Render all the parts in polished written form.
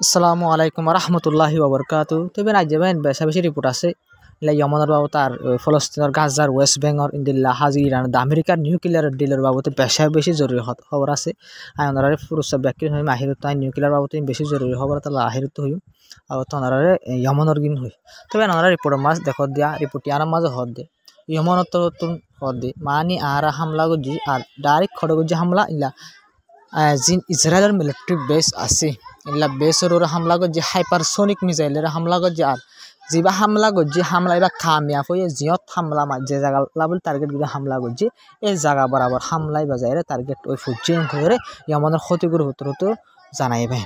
আসসালামু আলাইকুম রহমতুল্লাহি ওবরকাতু তবে আজ যাবেন বেশা বেশি রিপোর্ট আছে ইয়মনের বাবদ আর ফলস্তিনের গাজার ওয়েস্ট বেঙ্গল ইন্দিল্লা হাজি ইরান আমেরিকার নিউক্লিয়ার ডিলের বাবদে বেশা বেশি জরুরি খবর আছে আই ওনারে ফুরুসা ব্যাকির হই আহিরত আই নিউক্লিয়ার বাবদে বেশি জরুরি খবর তাহলে আহিরত হই আর তো ওনারে ইয়মনের গিন হই তবে ওনারা রিপোর্ট মাছ দেখত দিয়া রিপোর্ট ইয়ার মাঝে হদ দে ইয়মনত তো হদ দে মানি আর হামলা গজি আর ডাইরেক্ট খড়গজি হামলা ইলা জিন ইসরায়েলের মিলিটারি বেস আছে ইলা বেসের হামলা গজি হাইপারসোনিক মিসাইলের হামলা গজি আর যেবা হামলা গজি হামলা এবার কামিয়াব হয়ে জিয়ত হামলা যে জায়গা লাবল টার্গেট গুলো হামলা গজি এই জায়গা বরাবর হামলাই বাজারে টার্গেট ওই ফুজিং করে আমাদের ক্ষতিগুলো হতো জানাইবে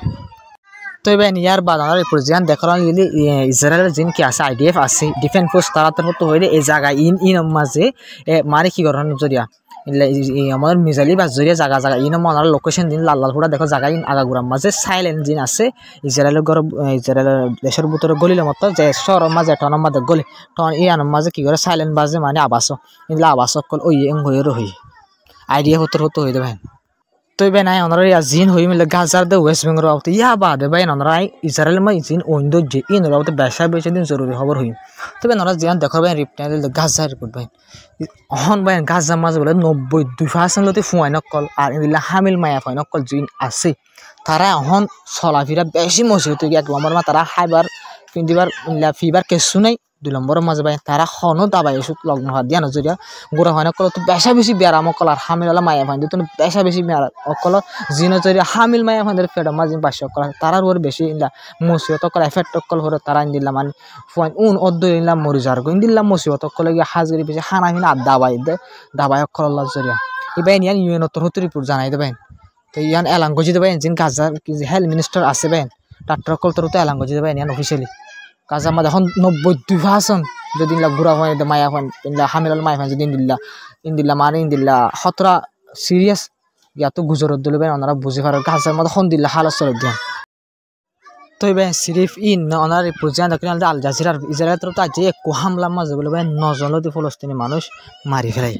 তো এবার ইয়ার বাদ আমার প্রেসিডেন্ট দেখালাম ইসরায়েলের জিন কি আছে আইডিএফ আছে ডিফেন্স ফোর্স তারা তো হইলে এই জায়গা ইন মাঝে মানে কি করেন জরিয়া আমাদের মিজাইলি বা জরিয়া জায়গা জায়গা ইন মনার লোকেশন দিন লাল লাল ফুটা দেখো জায়গা ইন আগাগুড়ার মাঝে সাইলেন্ট জিন আছে ইসরায়েলের ঘর ইসরায়েলের দেশের ভিতরে গলিলে মতো যে শহরের মাঝে টনের মাঝে গলি টন ইয়ানোর মাঝে কি করে সাইলেন্ট বাজে মানে আবাস ইনলা আবাস কল ওই হয়ে রহি আইডিয়া হতো হয়ে দেবেন তো এবার নাই ওনারা জিন হয়ে মিলে গাজার দে ওয়েস্ট বেঙ্গল বাবতে ইয়া বাদে ভাই ওনারা ইসরায়েল মা জিন ওইন্দ যে ইন বাবতে বেশা বেশি দিন জরুরি খবর হই তবে ওনারা জিয়ান দেখো ভাই রিপোর্ট গাজা রিপোর্ট ভাই অহন ভাই গাজা মাঝে বলে 92% লতে ফুয়াই নকল আর ইলা হামিল মায়া ফুয়াই নকল জিন আছে তারা অহন চলাফিরা বেশি মসজিদ এক নম্বর মা তারা খাইবার পিন্দিবার ফিবার কেসু নাই 2 নম্বরের মাঝে ভাই তারা হনো দাবাই ওষুধ লগ্ন হাত দিয়া নজরিয়া গোড়া হয় নকল তো বেশা বেশি বেয়ারাম অকল আর হামিল মায়া ফাইন তো বেশা বেশি বেয়ারা অকল জিনজরিয়া হামিল মায়া ফাইন ফেড মাঝে পাশে অকল তারার ওর বেশি ইলা মসজিদ অকল এফেক্ট অকল হরে তারা ইন্দিল্লা মানে ফুয়াইন অদ্দ ইলা মরি যার গো ইন্দিল্লা মসজিদ অকল গিয়ে হাজগিরি বেশি হানা হিনা আর দাবাই অকল জরিয়া এবার ইয়ান ইউএন হতে রিপোর্ট জানাই দেবেন তো ইয়ান এলাঙ্গজি দেবেন জিন গাজার হেলথ মিনিস্টার আছে বেন ডাক্তার অকল তোর তো এলাঙ্গজি দেবেন ইয়ান অফিসিয়ালি কাজা আমাদের এখন 92% যদি গুড়া হয় মায়া ফান হামিলাল মায়া ফান যদি ইন্দিল্লা মানে ইন্দিল্লা খতরা সিরিয়াস ইয়াতো গুজরত দিলে ওনারা বুঝে পারে গাজার মধ্যে খন দিল্লা হালত চলত দিয়া তো এবার সিরিফ ওনার প্রেসিডেন্ট আল জাজিরার ইসরায়েল তো আজ একটু হামলা মাঝে বলে ভাই 9 জন ফলস্তিনি মানুষ মারি ফেলাই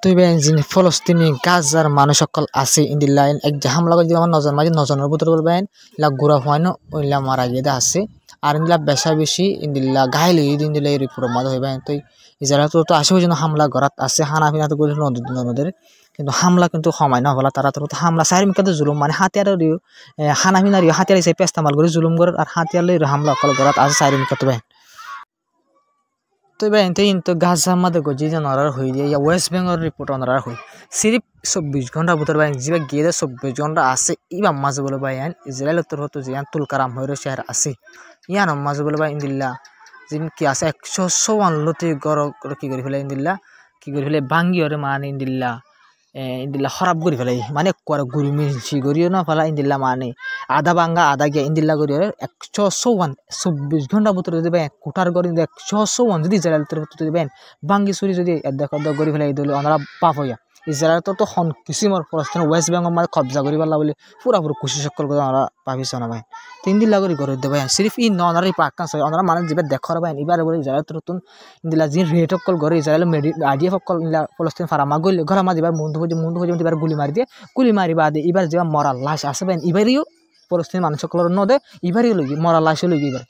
তো এবার যিনি ফলস্তিনি গাজার মানুষ সকল আছে ইন্দিল্লা এক যে হামলা করে আমার 9 জন মাঝে 9 জনের ভিতরে বলবেন ইলা গুড়া হয় না ওইলা মারা গিয়ে আছে আর ইন্দিলা বেশা বেশি ইন্দিল্লা গাইলে ইন্দিল্লা এই রিপোর্টের মাঝে হইবে তো ইসরায়েল তো আসে যেন হামলা করাত আছে হানা ফিনা তো করে নদীর কিন্তু হামলা কিন্তু সময় না হলা তারা তো হামলা সাইরিম কিন্তু জুলুম মানে হাতিয়ার হানা ফিনা হাতিয়ার হিসেবে পেস্তামাল করে জুলুম করে আর হাতিয়ার হামলা কল করাত আছে সাইরিম কত ভাই তো ভাই তো গাজা মাঝে গজি যে নরার হয়ে দিয়ে ওয়েস্ট বেঙ্গল রিপোর্ট অনার হই সিরিপ 24 ঘন্টা ভিতর ভাই যে গিয়ে 24 ঘন্টা আছে ইবা মাঝে বলে ভাই ইসরায়েল উত্তর হতো যে তুলকারাম হয়ে শহর আছে ইয়ান মাঝে বলে ভাই ইন্দিল্লা যিন কি আছে 154 লতি গড় কি করে ফেলে ইন্দিল্লা কি করে ফেলে ভাঙ্গি ওরে মানে ইন্দিল্লা খারাপ করে ফেলাই মানে গুড়ি মিশি গড়িও না ফেলা ইন্দিল্লা মানে আধা ভাঙ্গা আধা গিয়া ইন্দিল্লা গড়ি 154 ঘন্টা ভিতরে যদি ভাই কোটার গড়ি 154 যদি ইসরায়েল যদি ভাই ভাঙ্গি চুরি যদি দেখো গড়ি ফেলাই দিলে ওনারা পাপ হইয়া ইসরায়েল তো হন কিসিমর ফলস্তিন ওয়েস্ট বেঙ্গল মানে কবজা করি পারলা বলে পুরাপুরি কোশিশ সকল করে ওনারা পাবিছ না ভাই 3 দিন লাগরি গড়ি দে ভাই সিরিফ ওনারা পাক্কা হয় ওনারা মানে যেবার দেখার ভাই এবার বলে ইসরায়েল তো ইন্দিলা যে রেট অকল গড়ি ইসরায়েল আইডিএফ অকল ফলস্তিন ফারামা গলি ঘর মাঝে এবার মুন্ডু হয়ে এবার গুলি মারি দিয়ে গুলি মারি বাদে এবার যে মরা লাশ আছে ভাই এবারেও ফলস্তিন মানুষ সকলের নদে এবারেও লই মরা লাশ লই এবার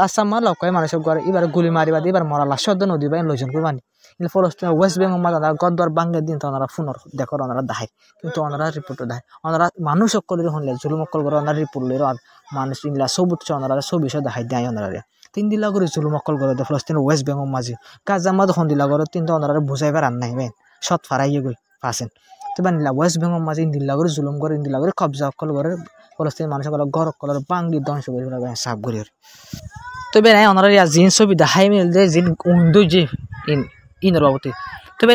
রাস্তা মার লকায় মানুষের ঘরে এবার গুলি মারি বাদে এবার মরা লাশ সদ্য নদী ভাই লইজন করে মানি কিন্তু ফলস্তিন ওয়েস্ট বেঙ্গল মাঝে গদ্দর বাঙ্গের দিন তো ওনারা ফোনের দেখো ওনারা দেখায় কিন্তু ওনারা রিপোর্ট দেয় ওনারা মানুষ সকলের হলে জুলুম অকল করে ওনারা রিপোর্ট লের আর মানুষ ইনলা সবুজ ওনারা ছবি দেখাই দেয় ওনারা 3 দিন লাগরে জুলুম অকল করে ফলস্তিন ওয়েস্ট বেঙ্গল মাঝে গাজা মাঝে খন দিলা করে কিন্তু ওনারা বুঝাইবার আর নাই ভাই সৎ ফারাইয়ে গই পাছেন তো বানিলা ওয়েস্ট বেঙ্গল মাঝে ইন দিলা করে জুলুম করে ইন দিলা করে কবজা অকল করে ফলস্তিন মানুষ সকল ঘর অকল বাঙ্গি ধ্বংস করে ফেলা সাফ করে তবে নাই ওনারা জিন ছবি দেখাই মিল যে জিন উইন্ডো যে ইনর বাবতে তবে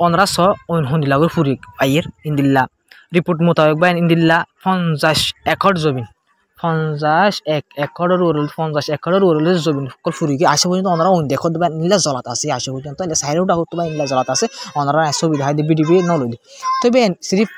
ওনারা ওইন হন্দিলাগর ফুরি আইয়ের ইন্দিল্লা রিপোর্ট মোতাবেক বা ইন্দিল্লা 50 একর জমিন 50 একরের ওরল 50 একরের ওরল জমিন ফুরি কি আসে পর্যন্ত ওনারা ওই দেখো দেবেন নীলা জলাত আছে আসে পর্যন্ত সাইডেওটা হতো বা নীলা জলাত আছে ওনারা ছবি দেখাই দিয়ে বিডিবি নলই তবে সিরিফ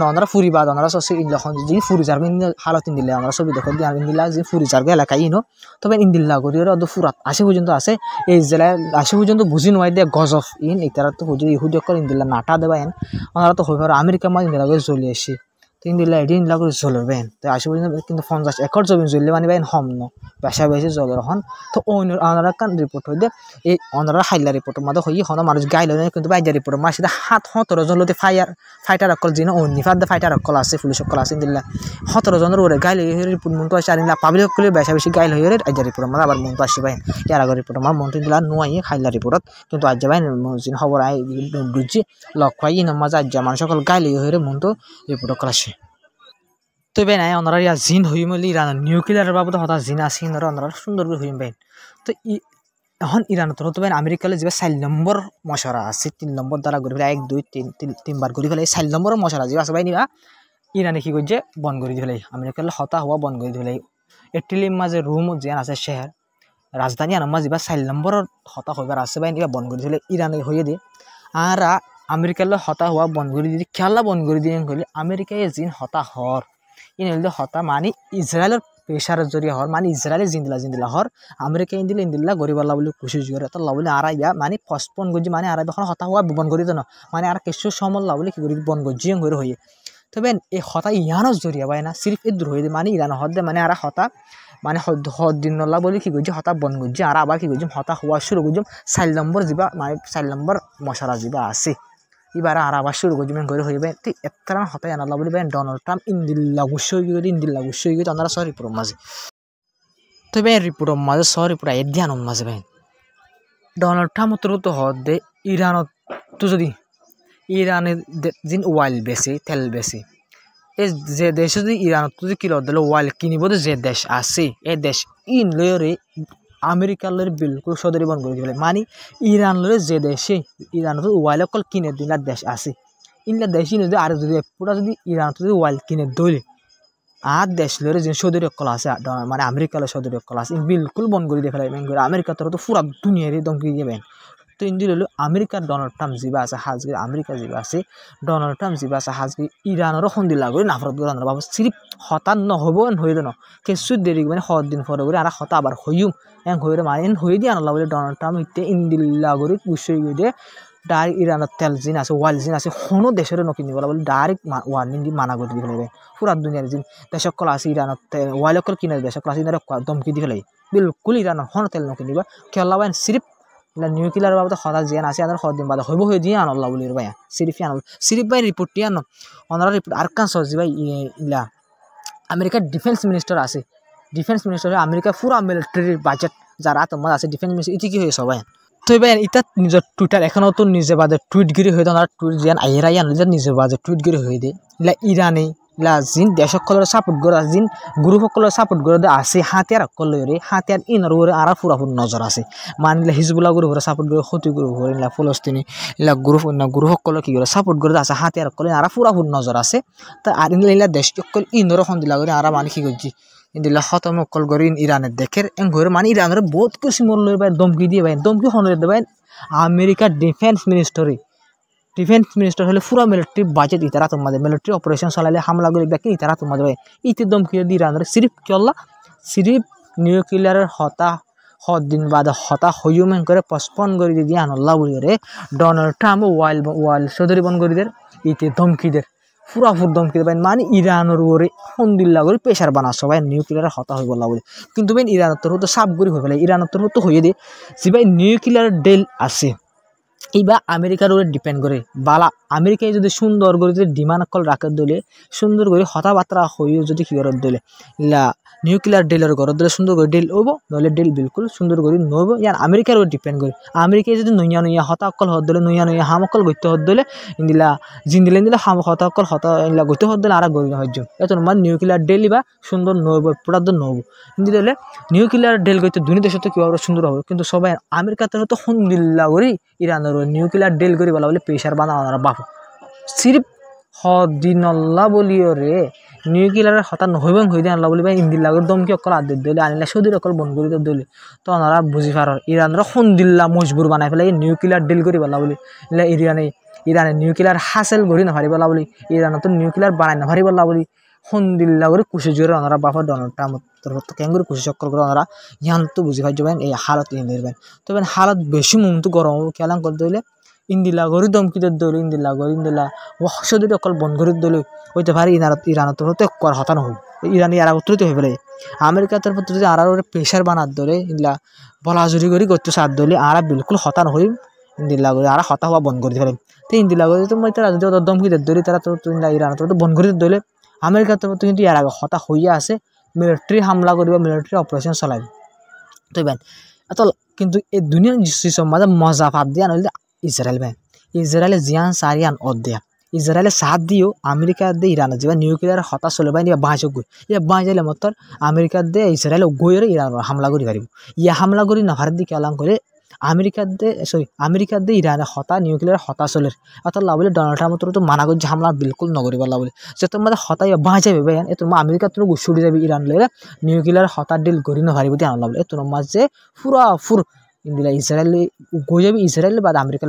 ওনারা ফুরি বাদ ওনারা যখন যে ফুরি যাবে হালত ইন্দিল্লা ওনারা ছবি দেখো দিয়ে ইন্দিল্লা যে ফুরি যাবে এলাকায় ইনো তবে ইন্দিল্লা করি ওরা ফুরাত আসে পর্যন্ত আছে এই জেলায় আসে পর্যন্ত বুঝি নয় দিয়ে গজফ ইতারা তো হুজুর ইহুদি অকল ইন্দিল্লা নাটা দেবেন ওনারা তো হয়ে আমেরিকা মাঝে ইন্দিল্লা করে চলে আসি তো ইন্দিল্লা এটি ইন্দিল্লা করে জ্বলর বেন তো আসে পর্যন্ত কিন্তু 50 একর জমি জ্বললে মানে বেন হম ন বেশা বেশি জ্বলর হন তো অনারা কান রিপোর্ট হইতে এই অনারা হাইলা রিপোর্টের মাঝে হই হন মানুষ গাইল কিন্তু বাইজা রিপোর্টের মাঝে 17 জন লতে ফাইটার অকল জিন অন্য ফাদ্দা ফাইটার অকল আছে পুলিশ অকল আছে ইন্দিল্লা 17 জনের ওরে গাইল রিপোর্ট মন তো আসে আনিলা পাবলিক অকল বেশা বেশি গাইল হইরে আইজা রিপোর্টের মাঝে আবার মন তো আসি বাইন ইয়ার আগে রিপোর্টের মাঝে মন ইন্দিল্লা নোয়াই হাইলা রিপোর্টত কিন্তু আজ বাইন জিন খবর আই বুঝছি লক্ষাই ইন মাঝে আজ মানুষ সকল গাইল হইরে মন তো রিপোর্ট অকল আসে তো বেন আই অনারা ইয়া জিন হই মলি ইরান নিউক্লিয়ার বাবদ হতা জিন আছে অনারা সুন্দর করে হইম বেন তো এখন ইরানত তো বেন আমেরিকালে যে 4 নম্বর মশারা আছে 3 নম্বর দ্বারা ঘুরে 1 2 3 তিনবার ঘুরে ফেলে 4 নম্বর মশারা যে আছে ভাই নিবা ইরানে কি করছে বন্ধ করে দিলে আমেরিকালে হতা হওয়া বন্ধ করে দিলে এট্রিলিম মাঝে রুম যে আছে শহর রাজধানী আনার মাঝে 4 নম্বর হতা হইবার আছে ভাই নিবা বন্ধ করে দিলে ইরানে হয়ে দে আর আমেরিকালে হতা হওয়া বন্ধ করে দিয়ে খেলা বন্ধ করে দিয়ে কইলে আমেরিকায় জিন হতা হর ইনলে হতা মানে ইসরায়েলের প্রেশারের জরিয়া হর মানে ইসরায়েলে জিন্দিলা হর আমেরিকা ইন্দিলা গরিব আল্লাহ বলে খুশি করে তো লাভ বলে আর ইয়া মানে পস্টপন করছি মানে আর এখন হতা হওয়া বন করি তো না মানে আর কিছু সমল লাভ বলে কি করি বন করছি করে হয়ে তবে এই হতা ইয়ানোর জরিয়া পায় না সিরিফ এই দূর হয়ে মানে ইরান হদ মানে আর হতা মানে দিন নল্লা বলে কি করছি হতা বন করছি আর আবার কি করছি হতা হওয়া শুরু করছি 4 নম্বর যা মানে 4 নম্বর মশারা যা আছে এবার আর আবার শুরু করছি করে হইবে ঠিক এত হতাই আনাল্লা বলি ডোনাল্ড ট্রাম্প ইন্দিল্লা গুসই গিয়ে ওনারা সহ রিপোর্টের মাঝে তো ভাই রিপোর্টের মাঝে সহ রিপোর্ট এর ধ্যানের মাঝে ভাই ডোনাল্ড ট্রাম্প তো হদ দে ইরানত তো যদি ইরানের যিন ওয়াইল বেশি তেল বেশি এই যে দেশে যদি ইরানত যদি কিলো দিলে ওয়াইল কিনিব যে দেশ আছে এই দেশ ইন লয়রে আমেরিকার লরে বিলকুল সদরি বন্ধ করে দিলে মানে ইরান লরে যে দেশে ইরানত ওয়াইল অকল কিনে দিলা দেশ আছে ইনলা দেশই যদি আর যদি পুরা যদি ইরানত যদি ওয়াইল কিনে দইলে আর দেশ লরে যে সদরি অকল আছে মানে আমেরিকার সদরি অকল আছে বিলকুল বন্ধ করে দিয়ে ফেলে আমেরিকা তো পুরা দুনিয়ারই দমকি দিবেন তো ইন্দি হলো আমেরিকার ডোনাল্ড ট্রাম্প যা আছে হাজকে আমেরিকা যা আছে ডোনাল্ড ট্রাম্প যা আছে হাজকে ইরানেরও সন্দিলা করে নাফরত করে বাবু সিরিপ হতান নহব হয়ে দেন কিছু দেরি মানে দিন পরে করে আর হতা আবার হইম এন হয়ে মানে এন হয়ে দিয়ে আনলা বলে ডোনাল্ড ট্রাম্প ইতে ইন্দিল্লা করে গুছিয়ে গিয়ে দিয়ে ডাইরেক্ট ইরানের তেল জিন আছে ওয়াইল জিন আছে কোনো দেশের নকিনি বলা বলে ডাইরেক্ট ওয়ার্নিং দিয়ে মানা করে দিয়ে ফেলে পুরা দুনিয়ার জিন দেশকল আছে ইরানের ওয়াইল অকল কিনে দেশকল আছে ইনারে দমকি দিয়ে ফেলে বিলকুল ইরানের হন তেল নকিনিবা খেলা বাইন সিরিপ নিউক্লিয়ার বাবদ হতা জিয়ান আছে আর দিন বাদ হইব হয়ে দিয়ে আনল্লা বলি ভাই সিরিফ ভাই রিপোর্টটি আনো ওনারা রিপোর্ট আর কান সহজি ভাই ইলা আমেরিকার ডিফেন্স মিনিস্টার আছে ডিফেন্স মিনিস্টার আমেরিকা পুরা মিলিটারির বাজেট যারা তোমার আছে ডিফেন্স মিনিস্টার ইতি কি হয়ে সবাই তো ভাই ইটা নিজের টুইটার এখনও তো নিজে বাদে টুইটগিরি হয়ে ওনারা টুইট জিয়ান আইরা নিজে বাদে টুইটগিরি হয়ে দিয়ে ইলা ইরানে ইলা জিন দেশসকলের সাপোর্ট করে জিন গ্রুপসকলের সাপোর্ট করে আছে হাতিয়ার অকলরে হাতিয়ার ইনর ওরে আর পুরাপুর নজর আছে মানিলে হিজবুল্লাহ গ্রুপরে সাপোর্ট করে ক্ষতি গ্রুপ করে ইলা ফলস্তিনি ইলা গ্রুপ অন্য গ্রুপসকলে কি করে সাপোর্ট করে আছে হাতিয়ার অকলে আর পুরাপুর নজর আছে তা আর ইলা দেশ অকল ইনর সন্দিলা করে আর মানে কি করছি ইন্দিল্লা খতম অকল করে ইরানের দেখের এন ঘরে মানে ইরানের বহুত কিছু মূল্য ভাই দমকি দিয়ে ভাই দমকি হনরে দেবেন আমেরিকার ডিফেন্স মিনিস্টার হলে পুরা মিলিটারি বাজেট ইতারা তোমাদের মিলিটারি অপারেশন চালাইলে হামলা করে দেখি ইতারা তোমাদের ভাই ইতে দমকি দিয়ে ইরানের সিরিফ কিল্লা সিরিফ নিউক্লিয়ারের দিন বাদে হতা হইমেন করে পস্পন করে দিয়ে আনল্লা বলি রে ডোনাল্ড ট্রাম্প ওয়াইল সদরি বন করে দের ইতে দমকিদের পুরাপুর দমকি দেবেন মানে ইরানের ওরে সন্দিল্লা করে প্রেশার বানাস ভাই নিউক্লিয়ার হতা হয়ে বললা বলে কিন্তু ভাই ইরানের তরফ তো সাপ করে হয়ে ফেলে ইরানের তরফ তো হয়ে দিয়ে যে ভাই নিউক্লিয়ার ডেল আছে এইবা আমেরিকার উপরে ডিপেন্ড করে বালা আমেরিকায় যদি সুন্দর করে যদি ডিমান্ড অকল রাখার দিলে সুন্দর করে হতাবার্তা হয়ে যদি কি করার দিলে ইলা নিউক্লিয়ার ডেলের ঘর দিলে সুন্দর করে ডেল হবো নইলে ডেল বিলকুল সুন্দর করে নহব ইয়ার আমেরিকার উপর ডিপেন্ড করে আমেরিকায় যদি নইয়া হতা অকল হত দিলে নইয়া হাম অকল গত্য হত দিলে ইন্দিলা জিন্দিলে হাম হতা অকল হতা ইলা গত্য হত দিলে আর গরি হজ্য এত মানে নিউক্লিয়ার ডেল বা সুন্দর নহব পুরা নহব ইন্দিলে নিউক্লিয়ার ডেল গত্য দুই দেশ তো কিভাবে সুন্দর হবে কিন্তু সবাই আমেরিকার তরফ তো সন্দিল্লা করি ইরানের নিউক্লিয়ার ডেল করে বলা বলে প্রেশার বানা বাপ সিরিফ হদিনল্লা বলিও রে নিউক্লিয়ারের হতা নহইব হয়ে দিয়ে আনলা বলি ভাই ইন্দিল্লাগর দমকি অকল আদের দিলে আনিলে সৌদির অকল বন্ধ করে দিলে তো ওনারা বুঝি পার ইরানের সন্দিল্লা মজবুর বানাই ফেলে নিউক্লিয়ার ডেল করে বলা বলি ইরানে নিউক্লিয়ার হাসেল গড়ি নাভারি বলা বলি ইরানে তো নিউক্লিয়ার বানাই নাভারি বলা বলি সন্দিল্লা করে কুশি জোরে ওনারা বাপা ডোনাল্ড ট্রাম্প তরফ কেঙ্গুরি কুশি চক্কর করে ওনারা ইয়ান তো বুঝি পাই যাবেন এই হালত ইয়ে নির্বেন তবে হালত বেশি মুমতো গরম কেলাম করতে হইলে ইন্দিলা গরি দমকিদের দল ইন্দিলা ওষুধ অকল বন্ধ করে দল হইতে পারে ইরানত হতে কর হতা নহব ইরানি আর উত্তরিত হয়ে পেলে আমেরিকার তরফ যদি আর প্রেশার বানার দলে ইন্দিলা বলাজুরি করি করতে সার দলে আর বিলকুল হতা নহই ইন্দিলা গরি আর হতা হওয়া বন্ধ করে ফেলে তো ইন্দিলা গরি তো তারা যদি দমকিদের দলি তারা তো ইরানত বন্ধ করে দলে আমেরিকার তরফ কিন্তু ইয়ার আগে হতা হইয়া আছে মিলিটারি হামলা করিব মিলিটারি অপারেশন চলাইব তো বেন এত কিন্তু এই দুনিয়ার সিস্টেম মাঝে মজা ভাব দিয়া নইলে ইসরায়েল বেন ইসরায়েলে জিয়ান সারিয়ান অধ্যা ইসরায়েলে সাথ দিও আমেরিকা দিয়ে ইরানের যে নিউক্লিয়ার হতা চলে পাই নিয়ে বাঁচক গই ইয়ে বাঁচাইলে মতর আমেরিকা দিয়ে ইসরায়েল গইরে ইরান হামলা করি পারিব ইয়া হামলা করি না ভারত দিকে আলাম করে আমেরিকা দিয়ে ইরানের হতা নিউক্লিয়ার হতা চলে অত বলে ডোনাল্ড ট্রাম্প তো মানা করছে হামলা বিলকুল নগরী বলা বলে যে তোমার হতা বাঁচাইবে ভাই এ তোমার আমেরিকা তুমি গুছুড়ি যাবে ইরান লইলে নিউক্লিয়ার হতা ডিল করি না পারিব দিয়ে আনলা বলে এ তোমার মাঝে পুরা ফুর ইন্দিলা ইসরায়েল গই যাবে ইসরায়েল বা আমেরিকা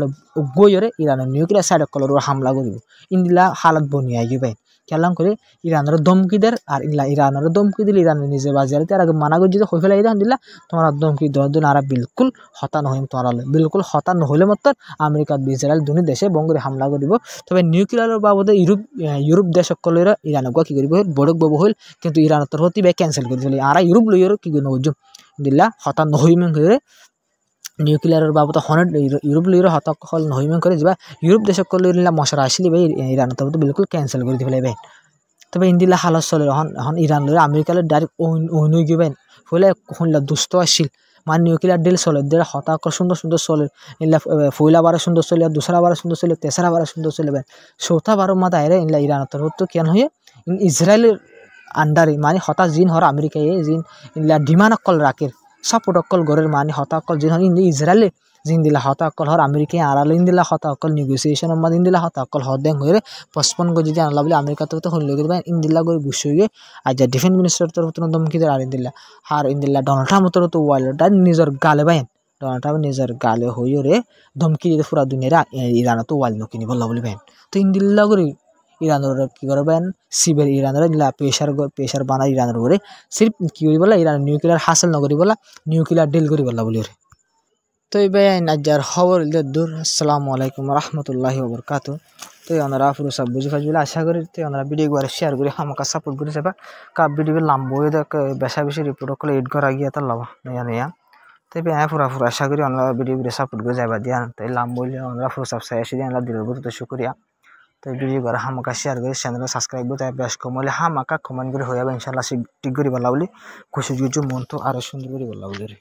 গইরে ইরানের নিউক্লিয়ার সাইড কলর হামলা করিব ইন্দিলা হালত বনিয়ে আইবে কেলাম করে ইরানের দমকিদের আর ইরানের দমকি দিলে ইরানের নিজে বাজারে তার আগে মানা করছে হয়ে ফেলাই দিলা তোমার দমকি দেওয়ার জন্য আর বিলকুল হতা নহইম তোমার বিলকুল হতা নহলে মত আমেরিকা ইসরায়েল দুনি দেশে বঙ্গরে হামলা করিব তবে নিউক্লিয়ারের বাবদে ইউরোপ দেশ সকলের ইরানক কি করিব বড়ক বাবু হইল কিন্তু ইরানের তরফ থেকে ক্যান্সেল করে ফেলে আর ইউরোপ লইয়ের কি করে নজুম দিলা হতা নহইম করে নিউক্লিয়ারের বাবদ ইউরোপ লইয়ের হতাক হল নহইমেন করে যা ইউরোপ দেশক লইলা মশরা আসলে ভাই ইরান তবে বিলকুল ক্যান্সেল করে দিবে ভাই তবে ইন্দিলা হালত চলে এখন ইরান লইরা আমেরিকার ডাইরেক্ট ওই গিবেন ফলে শুনলা দুষ্ট আসছিল মানে নিউক্লিয়ার ডিল চলে দিয়ে হতাক সুন্দর চলে ইনলা ফইলা বারে সুন্দর চলে দুসরা বারে সুন্দর চলে তেসরা বারে সুন্দর চলে ভাই চৌথা বারের মাথা আইরে ইনলা ইরান তরফ তো কেন হয়ে ইসরায়েলের আন্ডারে মানে হতা জিন হর আমেরিকায় জিন ইনলা ডিমান্ড অকল রাখে সাপোর্ট অকল গড়ের মানে হতা অকল যে ইসরায়েলে জিন দিলা হতা অকল হর আমেরিকায় আড়াল ইন্দিলা হতা অকল নেগোসিয়েশনের মাঝে ইন্দিলা হতা অকল হদেং হয়ে পসপন করে যদি আনলা বলে আমেরিকা তো হল লেগে ইন্দিলা করে গুছিয়ে আর যা ডিফেন্স মিনিস্টার তরফ দমকিদের আর ইন্দিলা আর ইন্দিলা ডোনাল্ড ট্রাম্প তরফ ওয়ার্ল্ড নিজের গালে বাইন ডোনাল্ড ট্রাম্প নিজের গালে হয়ে রে ধমকি দিয়ে পুরা দুনিয়ার ইরান তো ওয়ার্ল্ড নকিনি বললা বলি বাইন তো ইন্দিল্লা করে ইরানের কি করবেন সিবের ইরানের প্রেশার বানায় ইরানের করে সির্ফ কি করি বলা ইরান নিউক্লিয়ার হাসিল নকরি বলা নিউক্লিয়ার ডিল করি বলা বলি তো এই ভাই নাজার খবর দূর আসসালামু আলাইকুম রহমতুল্লাহি ওবরকাতু তো ওনারা পুরো সব বুঝে ফাজ বলে আশা করি তো ওনারা ভিডিও করে শেয়ার করে আমাকে সাপোর্ট করে যাবা কাপ ভিডিও লাম্বো বেশি রিপোর্ট করলে এড করা গিয়া তার লাভা নয়া তো পুরা আশা করি ওনারা ভিডিও করে সাপোর্ট করে যাবা দিয়া তাই লাম্বো ওনারা পুরো সব সাইসি দিয়ে ওনারা দিলের তো শুক্রিয়া তো ভিডিও করে হামাকা শেয়ার করে চ্যানেল সাবস্ক্রাইব করে বেশ কমলে হামাকা কমেন্ট করে হয়ে যাবে ইনশাল্লাহ ঠিক করে বলা বলি খুশি মন তো আরো সুন্দর করে বলা বলি